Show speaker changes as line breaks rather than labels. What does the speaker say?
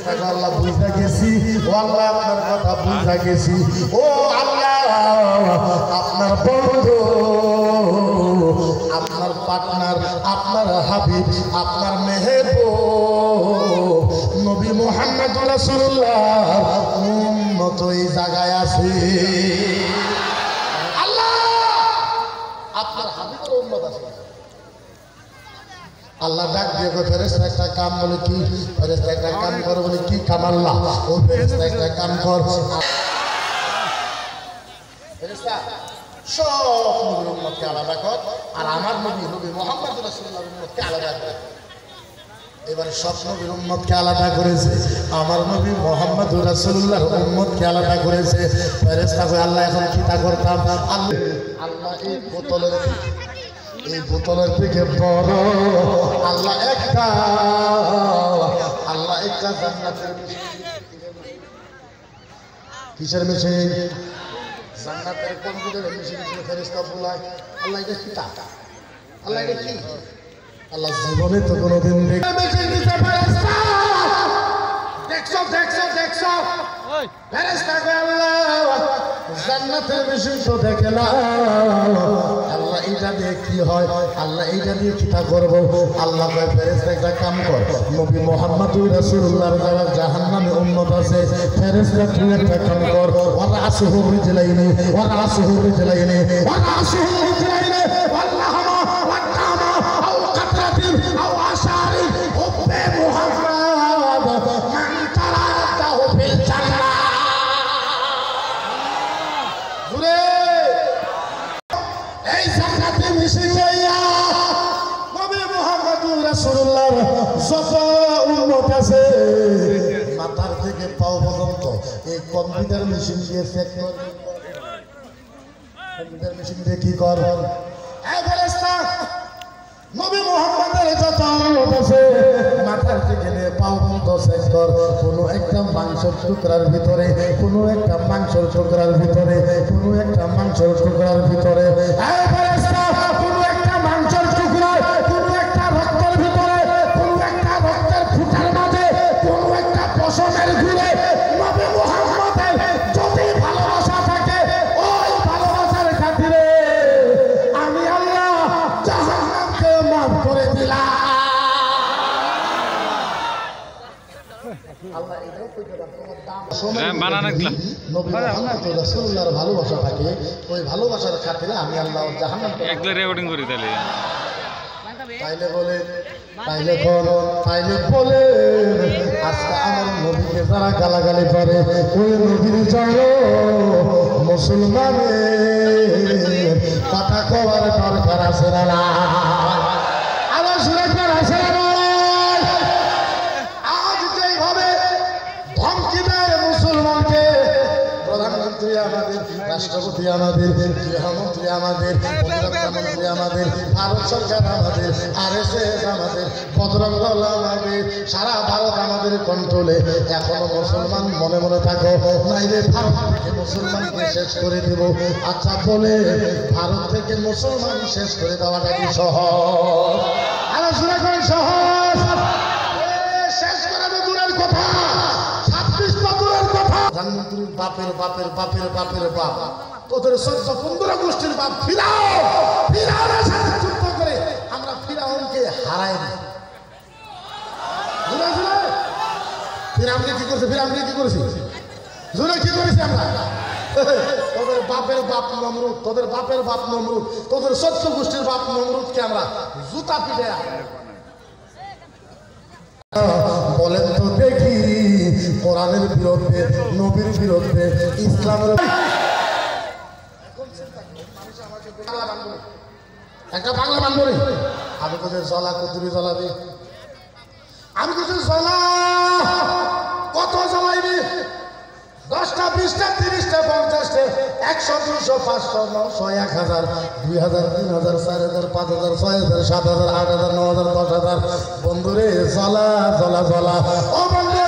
ফেরেশতাকে আল্লাহ বুঝা গেছি, ও আল্লাহ আপনার কথা বুঝা গেছি, ও আল্লাহ আপনার বন্ধু, আপনার পার্টনার, আপনার হাবিব, আপনার মেহবুব নবী মুহাম্মদ রাসূলুল্লাহ উম্মত এই জায়গায় আছে। আল্লাহ আপনার হাবিবের উম্মত আছে। আল্লাহ ডাক দিয়ে ফেরেশতা একটা কাম বলে কি, ফেরেশতা একটা কাম করে বলে কি কাম আল্লাহ, ও ফেরেশতা একটা কাম কর। ফেরেশতা সব নবীর উম্মতকে আলাদা কর, আর আমার নবী নবী মুহাম্মদ রাসূলুল্লাহর উম্মতকে আলাদা কর। এবারে সব নবীর উম্মতকে আলাদা করেছে, আমার নবী মুহাম্মদ রাসূলুল্লাহর উম্মতকে আলাদা করেছে। ফেরেশতা কয় আল্লাহ এখন কিতা করতাম? আল্লাহ এই বোতলের থেকে বড় আল্লাহ একটা জান্নাতের কিসের মেশিন? জান্নাতের কম্পিউটারের মেশিন ফেরেশতা বলায় আল্লাহ এটা কি টাকা, আল্লাহ এটা কি? আল্লাহ জীবনে তো কোনোদিন জান্নাতের মেশিন তো দেখে না, আল্লাহ এইটা দিয়ে কি হয়, আল্লাহ এইটা দিয়ে কিতা করবো? আল্লাহ কয় ফেরেশতা একটা কাম কর, নবী মুহাম্মদ রাসূলুল্লাহর যারা জাহান্নামে উম্মত আছে, ফেরেশতা তুই একটা কাম কর, ওরা আসহু রিজলাইনি ওরা আসহু রিজলাইনি ওরা আসহু রিজলাইনি আল্লাহুম্মা ওয়াতামা আও কাতরাতিন আও আশারি হুব্বে মুহাম্মদ মান তারাতাহু ফিল জান্নাহ। এই জান্নাতে মিশে যাইয়া নবী মুহাম্মদ রাসূলুল্লাহর যত উম্মত আছে মাথার থেকে পাও পর্যন্ত এই কম্পিউটার মেশিন দিয়ে চেক কর। কম্পিউটার মেশিন দিয়ে কি কর? এই ফেরেশতা নবী মুহাম্মদের যত উম্মত আছে মাথার থেকে নিয়ে পাও পর্যন্ত চেক কর। কোনো একটা মাংসের টুকরার ভিতরে, কোনো একটা মাংসের টুকরার ভিতরে, কোনো একটা মাংসের টুকরার ভিতরে, এই ফেরেশতা কোনো একটা মাংসের টুকরা, কোনো একটা রক্তের ভিতরে, কোনো একটা রক্তের ফুটার মাঝে, কোনো একটা পশমের ঘুরে নবী মুহাম্মদের যদি ভালোবাসা থাকে, ওই ভালোবাসার খাতিরে আমি আল্লাহ জাহান্নামকে মাফ করে দিলাম। আল্লাহ এটাও কইতে পারে তোমার দাম সময় নবী মুহাম্মদ রাসূলুল্লাহর ভালোবাসা থাকে, ওই ভালোবাসার খাতিরে আমি আল্লাহ জাহান্নামকে একলা রেকর্ডিং করি তাইলে বলে আজকে আমার নবীকে যারা গালাগালি করে ওই নবীর জানো মুসলমানের কথা কওয়ার দরকার আছে না? আরো সুরক্ষার আছে না? আজ যেভাবে ধমকি দেয় মুসলমানকে প্রধানমন্ত্রী আমাদের, রাষ্ট্রপতি আমাদের, গৃহমন্ত্রী আমাদের, প্রতিরক্ষামন্ত্রী আমাদের, ভারত সরকার আমাদের, RSS আমাদের, বজরং দল আমাদের, সারা ভারত আমাদের কন্ট্রোলে। এখনো মুসলমান মনে মনে থাকো, নাইলে ভারত থেকে মুসলমানকে শেষ করে দেব। আচ্ছা বলে ভারত থেকে মুসলমান শেষ করে দেওয়াটা কি সহজ? আলোচনা করেন সহজ? শেষ করা তো দূরের কথা, 26 দূরের কথা। প্রধানমন্ত্রীর বাপের বাপের বাপের বাপের বাপ, তোদের 14-15 গোষ্ঠীর বাপ ফিরাউনের সাথে যুদ্ধ করে আমরা ফিরাউনকে হারাই দিই। ফিরাউনকে কি করছে? ফিরাউনকে কি করেছি? জোরে কি করেছি আমরা? তোদের বাপের বাপ নমরুদ, তোদের বাপের বাপ নমরুদ, তোদের 14 গোষ্ঠীর বাপ নমরুদকে আমরা জুতা পিটে বলেন তো দেখি, কোরআনের বিরুদ্ধে, নবীর বিরুদ্ধে, ইসলামের একটা বাংলা বান্ধবী আমি কোথায় জলা কতুরি জ্বলাবি, আমি কিছু জ্বলা কত জ্বলাইবি? 10টা 20টা 30টা 50টা 100 200 500 900 1000 2000 3000 4000 5000 6000 7000 8000 9000 10000 বন্ধুরে জ্বলা জ্বলা জ্বলা। ও বন্ধু